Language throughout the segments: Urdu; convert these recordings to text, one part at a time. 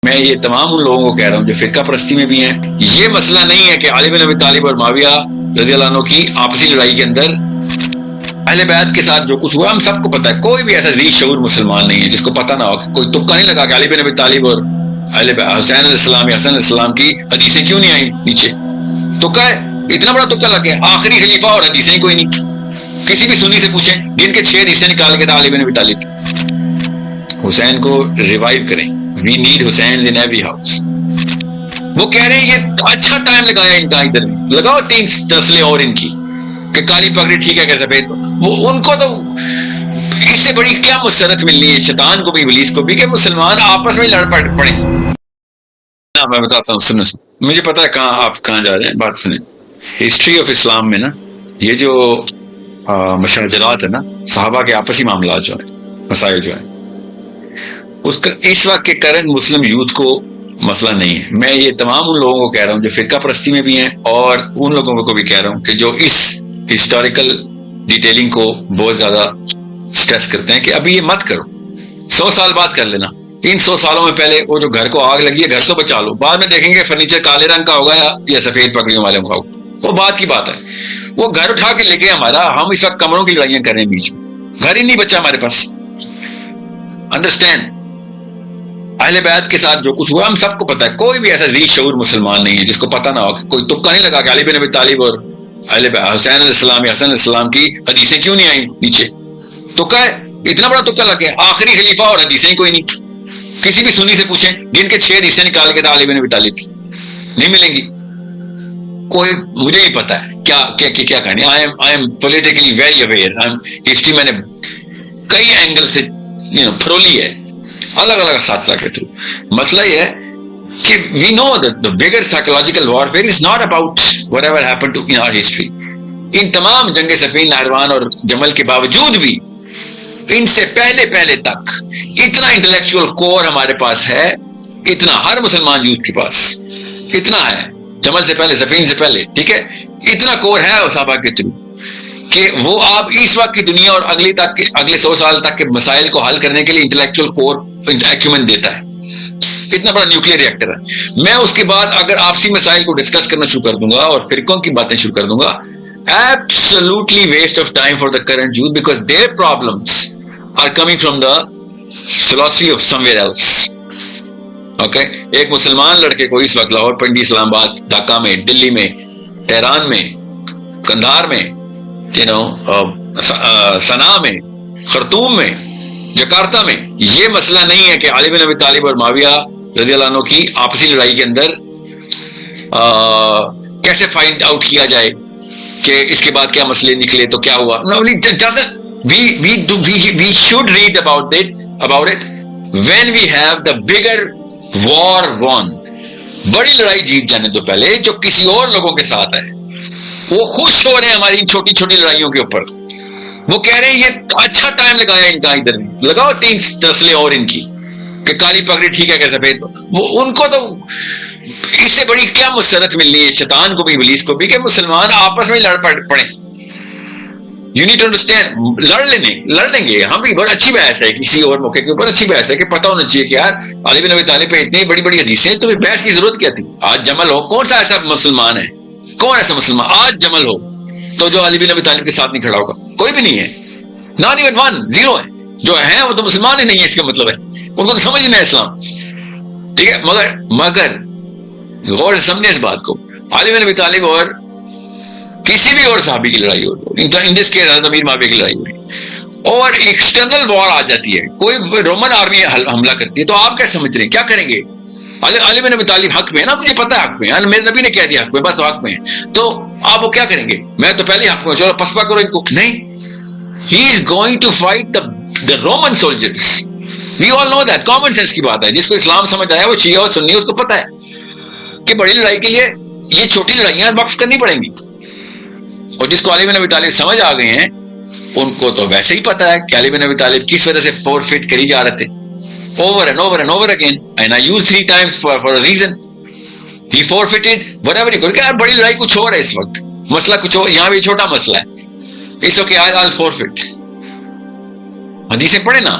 میں یہ تمام ان لوگوں کو کہہ رہا ہوں جو فرقہ پرستی میں بھی ہیں. یہ مسئلہ نہیں ہے کہ علی بن ابی طالب اور معاویہ رضی اللہ عنہ کی آپسی لڑائی کے اندر اہل بیت کے ساتھ جو کچھ ہوا ہم سب کو پتا ہے. کوئی بھی ایسا ذی شعور مسلمان نہیں ہے جس کو پتا نہ ہو. کوئی تکا نہیں لگا کہ علی بن ابی طالب اور حسین علیہ السلام یا حسن علیہ السلام کی حدیثیں کیوں نہیں آئیں نیچے. تکا ہے, اتنا بڑا تکا لگ گیا. آخری خلیفہ اور حدیثیں ہی کوئی نہیں. کسی بھی سنی سے پوچھیں, جن کے 6 حدیثیں نکال کے تھا علی بن ابی طالب کی. حسین کو ریوائیو کریں. We need Hussain in every house. وہ کہہ رہے ہیں یہ اچھا ٹائم لگایا ان کا, ادھر لگاؤ 3 نسلیں اور ان کی کہ کالی پگڑی ٹھیک ہے کہ سفید. وہ ان کو تو اس سے بڑی کیا مسرت ملنی ہے شیطان کو بھی ابلیس کو بھی کہ مسلمان آپس میں لڑ پڑیں. میں بتاتا ہوں, سنیں, مجھے پتا ہے کہاں آپ کہاں جا رہے ہیں. بات سنیں. ہسٹری آف اسلام میں نا یہ جو مشاجرات ہے نا, صحابہ کے آپسی معاملات جو ہیں, مسائل جو ہیں, اس کا اس وقت کے کرنٹ مسلم یوتھ کو مسئلہ نہیں ہے. میں یہ تمام ان لوگوں کو کہہ رہا ہوں جو فرقہ پرستی میں بھی ہیں, اور ان لوگوں کو بھی کہہ رہا ہوں کہ جو اس ہسٹوریکل ڈیٹیلنگ کو بہت زیادہ سٹریس کرتے ہیں کہ ابھی یہ مت کرو, 100 سال بعد کر لینا. ان 100 سالوں میں پہلے وہ جو گھر کو آگ لگی ہے گھر تو بچا لو, بعد میں دیکھیں گے فرنیچر کالے رنگ کا ہوگا یا سفید پگڑیوں والے کا ہوگا, وہ بات کی بات ہے. وہ گھر اٹھا کے لے گئے ہمارا, ہم اس وقت کمروں کی لڑائیاں کر رہے ہیں بیچ میں, گھر ہی نہیں بچا ہمارے پاس. انڈرسٹینڈ, اہل بیت کے ساتھ جو کچھ ہوا ہم سب کو پتا ہے. کوئی بھی ایسا ذی شعور مسلمان نہیں ہے جس کو پتا نہ ہو. کوئی تکا نہیں لگا کہ علی بن ابی طالب اور حسین علیہ السلام یا حسن علیہ السلام کی حدیثیں کیوں نہیں آئیں نیچے. تکا ہے, اتنا بڑا تکا لگ گیا. آخری خلیفہ اور حدیثیں ہی کوئی نہیں. کسی بھی سنی سے پوچھیں, جن کے 6 حدیثیں نکال کے تھا علی بن ابی طالب کی, نہیں ملیں گی. کوئی مجھے ہی پتا ہے کیا کہانی. I am politically very aware. History میں نے کئی اینگل سے پھرولی ہے, الگ الگ اساتذہ کے تھرو. مسئلہ یہ ہے کہ we know that the bigger psychological warfare is not about whatever happened to in our history. ان تمام جنگ صفین, نہروان اور جمل کے باوجود بھی ان سے پہلے تک اتنا انٹلیکچوئل کور ہمارے پاس ہے, اتنا ہر مسلمان یوتھ کے پاس اتنا ہے. جمل سے پہلے, صفین سے پہلے, ٹھیک ہے, اتنا کور ہے صحابہ کے تھرو کہ وہ آپ اس وقت کی دنیا اور اگلے 100 سال تک کے مسائل کو حل کرنے کے لیے انٹلیکچوئل کور ایکومن دیتا ہے. اتنا بڑا نیوکلیر ریئیکٹر ہے. میں اس کے بعد اگر آپسی مسائل کو ڈسکس کرنا شروع کر دوں گا اور فرقوں کی باتیں شروع کر دوں گا, absolutely waste of time for the current youth because their problems are coming from the philosophy of somewhere else. Okay? ایک مسلمان لڑکے کو اس وقت لاہور, پنڈی, اسلام آباد, ڈھاکہ میں, دلی میں, تہران میں, کندھار میں, سنا میں, خرطوم میں, جکارتا میں, یہ مسئلہ نہیں ہے کہ علی بن ابی طالب اور معاویہ رضی اللہ عنہ کی آپسی لڑائی کے اندر کیسے فائنڈ آؤٹ کیا جائے کہ اس کے بعد کیا مسئلے نکلے تو کیا ہوا. We should read about it when we have the bigger war won. بڑی لڑائی جیت جانے تو پہلے جو کسی اور لوگوں کے ساتھ ہے, وہ خوش ہو رہے ہیں ہماری ان چھوٹی چھوٹی لڑائیوں کے اوپر. وہ کہہ رہے ہیں یہ اچھا ٹائم لگایا ان کا, ادھر لگاؤ 3 نسلیں اور ان کی کہ کالی پگڑی ٹھیک ہے کہ سفید. وہ ان کو تو اس سے بڑی کیا مسرت ملنی ہے شیطان کو بھی ابلیس کو بھی کہ مسلمان آپس میں لڑ پڑیں. You need to understand. لڑ لیں گے ہم بھی. بڑا اچھی بحث ہے, کسی اور موقع کے اوپر اچھی بحث ہے کہ پتہ ہونا چاہیے کہ یار علی بن ابی طالب پہ اتنی بڑی بڑی حدیثیں, تو بحث کی ضرورت کیا تھی. آج جمل ہو, کون سا ایسا مسلمان ہے, کون ایسا مسلمان آج جمل ہو تو جو علی بن ابی طالب کے ساتھ نہیں کھڑا ہوگا؟ کوئی بھی نہیں ہے. ناٹ ایون ون, 0 ہے. جو ہیں وہ تو مسلمان ہی نہیں ہے, اس کا مطلب ہے ان کو تو سمجھنا ہے اسلام, ٹھیک ہے. مگر غور سے سمجھیں اس بات کو. علی بن ابی طالب اور کسی بھی اور صحابی کی لڑائی ہو, ان دس کیس حضرت امیر معاویہ کی لڑائی ہو رہی اور ایکسٹرنل وار آ جاتی ہے, کوئی رومن آرمی حملہ کرتی ہے, تو آپ کیا سمجھ رہے ہیں, کیا کریں گے؟ علی بن ابی طالب حق میں ہے نا, مجھے پتا ہے حق میں ہے, میرے نبی نے کہہ دیا حق میں, بس حق میں ہے, تو آپ وہ کیا کریں گے؟ میں تو پہلے حق میں ہوں, چلو پسپا کرو ان کو. نہیں, he is going to fight the Roman soldiers. We all know that. common sense کی بات ہے. جس کو اسلام سمجھ آیا وہ شیعہ اور سنی, اس کو پتا ہے کہ بڑی لڑائی کے لیے یہ چھوٹی لڑائیاں وقف کرنی پڑیں گی. اور جس کو علی بن ابی طالب سمجھ آ گئے ہیں ان کو تو ویسے ہی پتا ہے کہ علی بن ابی طالب کس وجہ سے فورفٹ کری جا رہے تھے over and over and over again, and I used 3 times for a reason. He forfeited whatever he could. کہ یار بڑی لڑائی کچھ اور ہے اس وقت, مسئلہ کچھ اور, یہاں بھی چھوٹا مسئلہ ہے, اس وقت I'll forfeit. حدیثیں پڑھیں نا,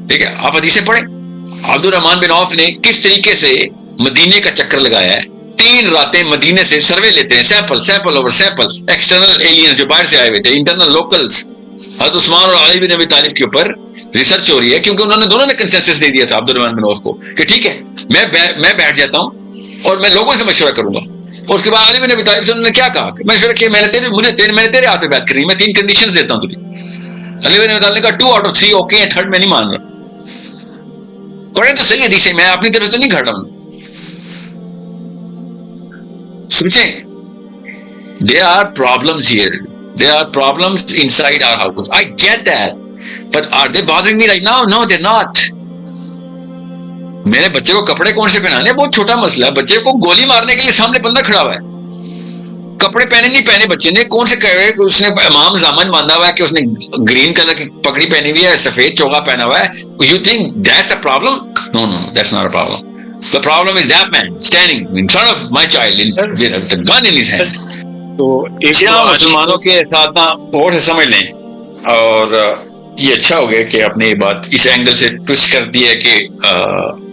ٹھیک ہے, آپ حدیثیں پڑھیں, عبد الرحمان بن عوف نے کس طریقے سے مدینے کا چکر لگایا ہے, 3 راتیں مدینے سے سروے لیتے ہیں, sample over sample, external aliens جو باہر سے آئے ہوئے تھے, انٹرنل لوکلز. حضرت عثمان اور علی بن ابی طالب کے اوپر ریسرچ ہو رہی ہے, کیونکہ انہوں نے دونوں نے کنسنسس دے دیا تھا عبد الرحمان بن عوف کو کہ ٹھیک ہے میں بیٹھ جاتا ہوں اور میں لوگوں سے مشورہ کروں گا. اور اس کے بعد علی بن ابی طالب سے انہوں نے کیا کہا کہ مشورہ کیا, میں نے تیرے ہاتھ پہ بیعت کرنی, میں 3 کنڈیشنز دیتا ہوں تجھے. علی بن ابی طالب نے کہا 2 out of 3 اوکے ہیں, 3rd میں نہیں مان رہا. قرآن تو صحیح حدیث ہے, میں اپنی طرف سے نہیں کھڑا ہوں. سوچیں, there are problems here, there are problems inside our house. I get that, but are they bothering me right now? No, they're not. میرے بچے کو کپڑے کون سے پہنانے بہت چھوٹا مسئلہ ہے. بچے کو گولی مارنے کے لیے سامنے بندہ کھڑا ہوا ہے, کپڑے پہنے نہیں پہنے بچے نے, کون سے کہے اس نے امام زامن باندھا ہوا ہے کہ اس نے گرین کلر کی پگڑی پہنی ہوئی ہے, سفید چوغا پہنا ہوا ہے. You think that's a problem? No, that's not a problem. The problem is that man standing in front of my child with a gun in his hand. تو ایک مسلمانوں کے ساتھ نا اور سے سمجھ لیں, اور یہ اچھا ہو گیا کہ آپ نے یہ بات اس اینگل سے ٹوسٹ کر دی ہے کہ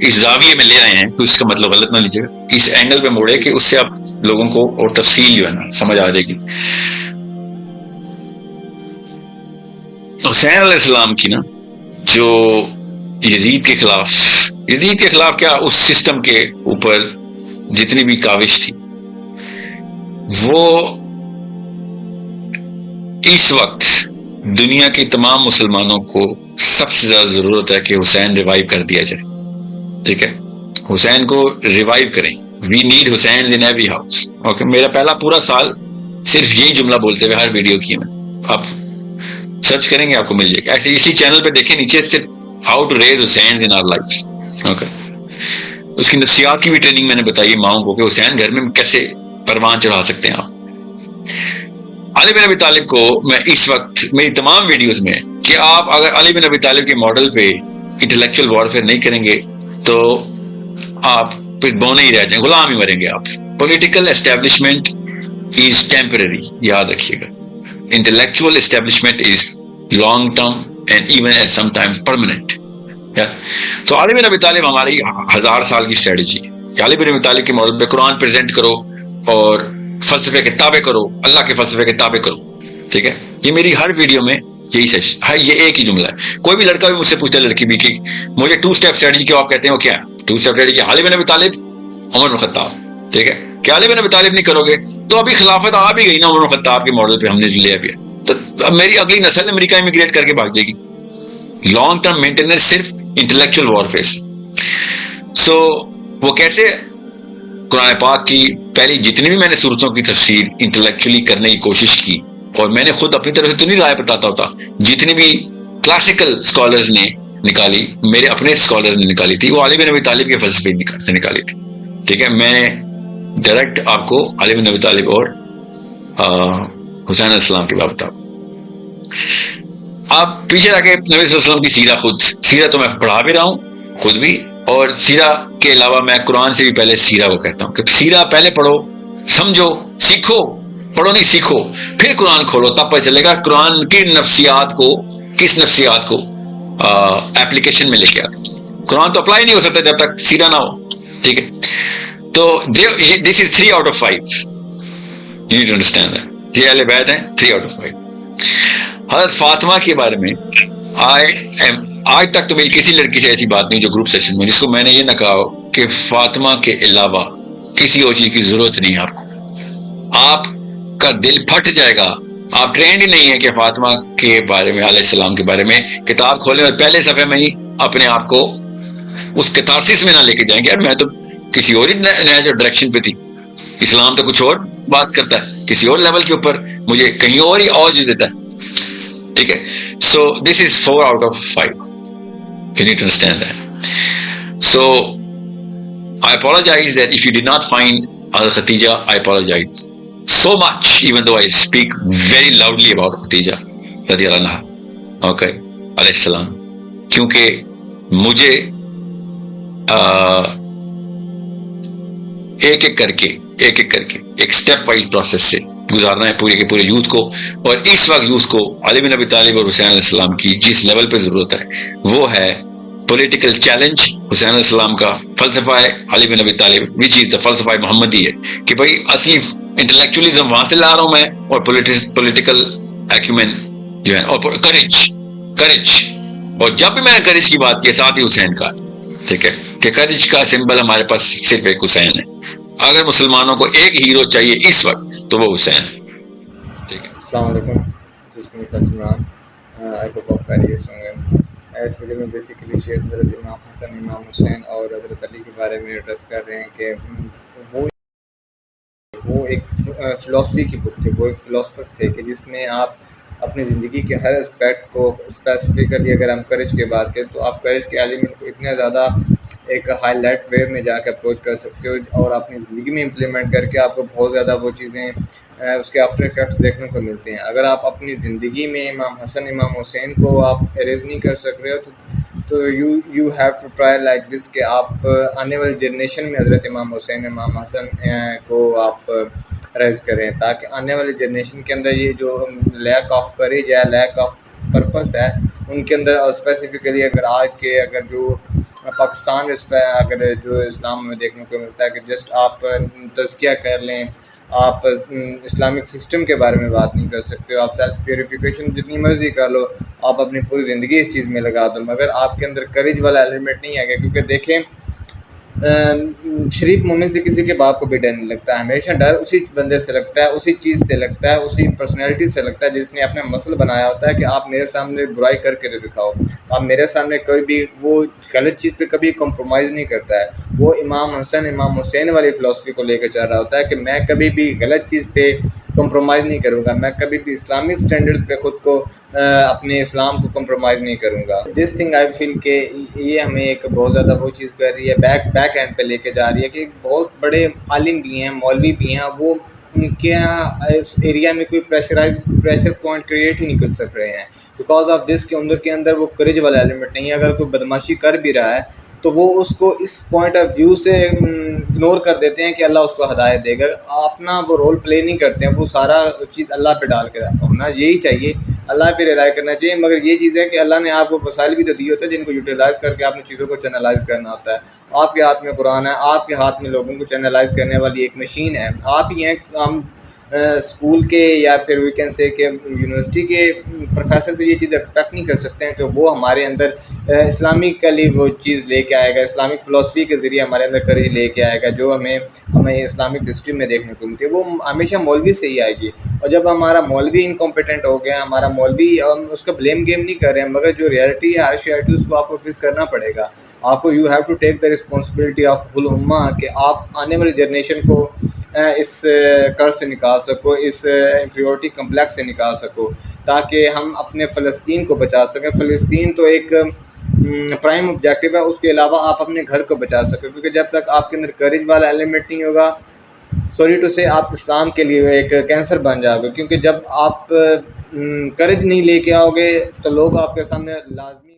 اس زاویے میں لے آئے ہیں. ٹوسٹ کا مطلب غلط نہ لیجیے, اس اینگل پہ موڑے کہ اس سے آپ لوگوں کو اور تفصیل جو ہے نا سمجھ آ جائے گی. حسین علیہ السلام کی نا جو یزید کے خلاف کیا اس سسٹم کے اوپر جتنی بھی کاوش تھی, وہ اس وقت دنیا کے تمام مسلمانوں کو سب سے زیادہ ضرورت ہے کہ حسین ریوائیو کر دیا جائے. ٹھیک ہے, حسین کو ریوائیو کریں. We need Hussain in every house. Okay, میرا پہلا پورا سال صرف یہی جملہ بولتے ہوئے ہر ویڈیو کی میں, آپ سرچ کریں گے آپ کو مل جائے گا. ایسے اسی چینل پہ دیکھیں نیچے صرف how to raise Hussain in our life. Okay, اس کی نفسیات کی بھی ٹریننگ میں نے بتائی ماؤں کو کہ حسین گھر میں کیسے پروان چڑھا سکتے ہیں آپ. علی بن ابی طالب کو میں اس وقت میری تمام ویڈیوز میں کہ آپ اگر علی بن ابی طالب کے ماڈل پہ انٹلیکچوئل وارفیئر نہیں کریں گے تو آپ پھر بونے ہی رہ جائیں, غلام ہی مریں گے آپ. پولیٹیکل اسٹیبلشمنٹ از ٹیمپرری, یاد رکھیے گا. Intellectual establishment is long term and even sometimes permanent. تو علی بن ابی طالب ہماری 1000 سال کی اسٹریٹجی ہے. علی بن ابی طالب کے ماڈل پہ قرآن پریزنٹ کرو اور فلسفے کے تابع کرو, اللہ کے فلسفے کے تابع کرو. ٹھیک ہے, یہ میری ہر ویڈیو میں یہی سیشن ہے, یہ ایک ہی جملہ ہے. کوئی بھی لڑکا بھی مجھ سے پوچھتا ہے, لڑکی بھی, کہ مجھے 2 اسٹیپ اسٹریٹجی کیا آپ کہتے ہیں, وہ کیا ہے 2 اسٹیپ اسٹریٹجی؟ علی بن ابی طالب, عمر بن خطاب. ٹھیک ہے, کہ علی بن ابی طالب نہیں کرو گے تو ابھی خلافت آ بھی گئی نا عمر بن خطاب کے ماڈل پہ ہم نے لیا بھی ہے, تو اب میری اگلی نسل امریکہ امیگریٹ کر کے بھاگ جائے گی. لانگ ٹرم مینٹیننس صرف انٹلیکچوئل وارفیئر. سو وہ کیسے قرآن پاک کی پہلی جتنی بھی میں نے صورتوں کی تفسیر انٹلیکچولی کرنے کی کوشش کی, اور میں نے خود اپنی طرف سے تو نہیں رائے بتاتا ہوتا, جتنی بھی کلاسیکل اسکالرز نے نکالی, میرے اپنے اسکالرز نے نکالی تھی, وہ علی بن ابی طالب کے فلسفے سے نکالی تھی. ٹھیک ہے, میں نے ڈائریکٹ آپ کو علی بن ابی طالب اور حسین علیہ السلام کی بات بتاؤ. آپ پیچھے آ کے نبی صلی اللہ علیہ وسلم کی سیرت تو میں پڑھا بھی رہا ہوں خود بھی, اور سیرہ کے علاوہ میں قرآن سے بھی پہلے سیرہ کو کہتا ہوں کہ سیرہ پہلے پڑھو, سمجھو, سیکھو. پڑھو نہیں, سیکھو, پھر قرآن کھولو, تب پتہ چلے گا قرآن کی نفسیات کو, کس نفسیات کو اپلیکیشن میں لے کے آتے. قرآن تو اپلائی نہیں ہو سکتا جب تک سیرہ نہ ہو. ٹھیک ہے, تو دس از 3 out of 5. You need to understand that. یہ اہل بیت ہیں 3 out of 5. حضرت فاطمہ کے بارے میں آج تک تو میری کسی لڑکی سے ایسی بات نہیں جو گروپ سیشن میں جس کو میں نے یہ نہ کہا کہ فاطمہ کے علاوہ کسی اور چیز کی ضرورت نہیں ہے آپ کو. آپ کا دل پھٹ جائے گا. آپ ٹرینڈ ہی نہیں ہے کہ فاطمہ کے بارے میں, علیہ السلام کے بارے میں کتاب کھولیں اور پہلے صفحے میں ہی اپنے آپ کو اس کتارسس میں نہ لے کے جائیں گے, یار میں تو کسی اور ہی نیا ڈائریکشن پہ تھی, اسلام تو کچھ اور بات کرتا ہے, کسی اور لیول کے اوپر مجھے کہیں اور ہی اوج دیتا ہے. ٹھیک ہے, سو دس از 4 out of 5. You need to understand that. So I apologize that if you did not find Al-Khatija, I apologize so much, even though I speak very loudly about Khatija radiyallahu anha, okay, alayhi salam, کیونکہ مجھے ایک ایک کر کے ایک سٹیپ وائز پروسیس سے گزارنا ہے پورے کے پورے یوتھ کو. اور اس وقت یوتھ کو علی بن ابی طالب اور حسین علیہ السلام کی جس لیول پہ ضرورت ہے وہ ہے پولیٹیکل چیلنج حسین علیہ السلام کا، فلسفہ علی بن ابی طالب وچ از دا فلسفہ محمدی ہے کہ بھائی اصلی انٹلیکچولیزم وہاں سے لا رہا ہوں میں، اور پولیٹیکل ایکومین جو ہے، اور کرج اور جب بھی میں نے کرج کی بات کی ساتھ ہی حسین کا، ٹھیک ہے، کہ کرج کا سمبل ہمارے پاس صرف ایک حسین ہے. اگر مسلمانوں کو ایک ہیرو چاہیے اس وقت تو وہ حسین ہے. ٹھیک ہے. السلام علیکم، جس میں عمران، آئی ہوپ آپ خیریت سے ہوں گے. اس ویڈیو میں بیسیکلی شیخ حضرت امام حسن، امام حسین اور حضرت علی کے بارے میں ایڈریس کر رہے ہیں کہ وہ ایک فلاسفی کی بک تھی، وہ ایک فلاسفر تھے کہ جس میں آپ اپنی زندگی کے ہر اسپیکٹ کو اسپیسیفکلی، اگر ہم کرج کی بات کریں تو آپ کرج کے ایلیمنٹ کو اتنا زیادہ ایک ہائی لائٹ وے میں جا کے اپروچ کر سکتے ہو اور اپنی زندگی میں امپلیمنٹ کر کے آپ کو بہت زیادہ وہ چیزیں اس کے آفٹر افیکٹس دیکھنے کو ملتے ہیں. اگر آپ اپنی زندگی میں امام حسن امام حسین کو آپ اریز نہیں کر سک رہے ہو تو you have to try like this کہ آپ آنے والی جنریشن میں حضرت امام حسین امام حسن کو آپ ریز کریں، تاکہ آنے والی جنریشن کے اندر یہ جو لیک آف کریج ہے، لیک آف پرپس ہے، ان کے اندر اسپیسیفکلی اگر جو پاکستان اگر جو اسلام میں دیکھنے کو ملتا ہے کہ جسٹ آپ تزکیہ کر لیں، آپ اسلامک سسٹم کے بارے میں بات نہیں کر سکتے ہو، آپ سیلف پیوریفیکیشن جتنی مرضی کر لو، آپ اپنی پوری زندگی اس چیز میں لگا دو، مگر آپ کے اندر کریج والا ایلیمنٹ نہیں آئے گا. کیونکہ دیکھیں شریف مومن سے کسی کے باپ کو بھی ڈر نہیں لگتا ہے، ہمیشہ ڈر اسی بندے سے لگتا ہے، اسی چیز سے لگتا ہے، اسی پرسنالٹی سے لگتا ہے جس نے اپنا مسل بنایا ہوتا ہے کہ آپ میرے سامنے برائی کر کے دکھاؤ، آپ میرے سامنے کوئی بھی وہ غلط چیز پہ کبھی کمپرومائز نہیں کرتا ہے. وہ امام حسن امام حسین والی فلاسفی کو لے کے چل رہا ہوتا ہے کہ میں کبھی بھی غلط چیز پہ کمپرومائز نہیں کروں گا، میں کبھی بھی اسلامک سٹینڈرڈز پہ خود کو اپنے اسلام کو کمپرومائز نہیں کروں گا. دس تھنگ آئی فیل کہ یہ ہمیں ایک بہت زیادہ وہ چیز کر رہی ہے، بیک اینڈ پہ لے کے جا رہی ہے کہ ایک بہت بڑے عالم بھی ہیں، مولوی بھی ہیں، وہ ان کے اس ایریا میں کوئی پریشر پوائنٹ کریٹ ہی نہیں کر سک رہے ہیں بیکاز آف دس کے اندر وہ کریج والا ایلیمنٹ نہیں ہے. اگر کوئی بدماشی کر بھی رہا ہے تو وہ اس کو اس پوائنٹ آف ویو سے اگنور کر دیتے ہیں کہ اللہ اس کو ہدایت دے گا، اپنا وہ رول پلے نہیں کرتے ہیں، وہ سارا چیز اللہ پہ ڈال کے ہونا یہی چاہیے، اللہ پہ ریلائی کرنا چاہیے. مگر یہ چیز ہے کہ اللہ نے آپ کو وسائل بھی تو دیے ہوتے ہیں جن کو یوٹیلائز کر کے آپ نے چیزوں کو چینلائز کرنا ہوتا ہے. آپ کے ہاتھ میں قرآن ہے، آپ کے ہاتھ میں لوگوں کو چینلائز کرنے والی ایک مشین ہے، آپ ہی ہیں. ہم اسکول کے یا پھر وی کین سے کہ یونیورسٹی کے پروفیسر سے یہ چیز ایکسپیکٹ نہیں کر سکتے ہیں کہ وہ ہمارے اندر اسلامکلی وہ چیز لے کے آئے گا، اسلامک فلاسفی کے ذریعے ہمارے اندر کریج لے کے آئے گا جو ہمیں اسلامک ہسٹری میں دیکھنے کو ملتی ہے. وہ ہمیشہ مولوی سے ہی آئے گی. اور جب ہمارا مولوی انکمپیٹنٹ ہو گیا، ہمارا مولوی، ہم اس کا بلیم گیم نہیں کر رہے ہیں، مگر جو ریئلٹی ہے ہر ریئلٹی اس کو آپ کو فیس کرنا پڑے گا. آپ کو you have to take the responsibility of الامہ کہ آپ آنے والی جنریشن کو اس قرض سے نکال سکو، اس انفیریورٹی کمپلیکس سے نکال سکو، تاکہ ہم اپنے فلسطین کو بچا سکیں. فلسطین تو ایک پرائم آبجیکٹیو ہے، اس کے علاوہ آپ اپنے گھر کو بچا سکیں، کیونکہ جب تک آپ کے اندر کریج والا ایلیمنٹ نہیں ہوگا، سوری ٹو سے آپ اسلام کے لیے ایک کینسر بن جاؤ گے. کیونکہ جب آپ کریج نہیں لے کے آؤ گے تو لوگ آپ کے سامنے لازمی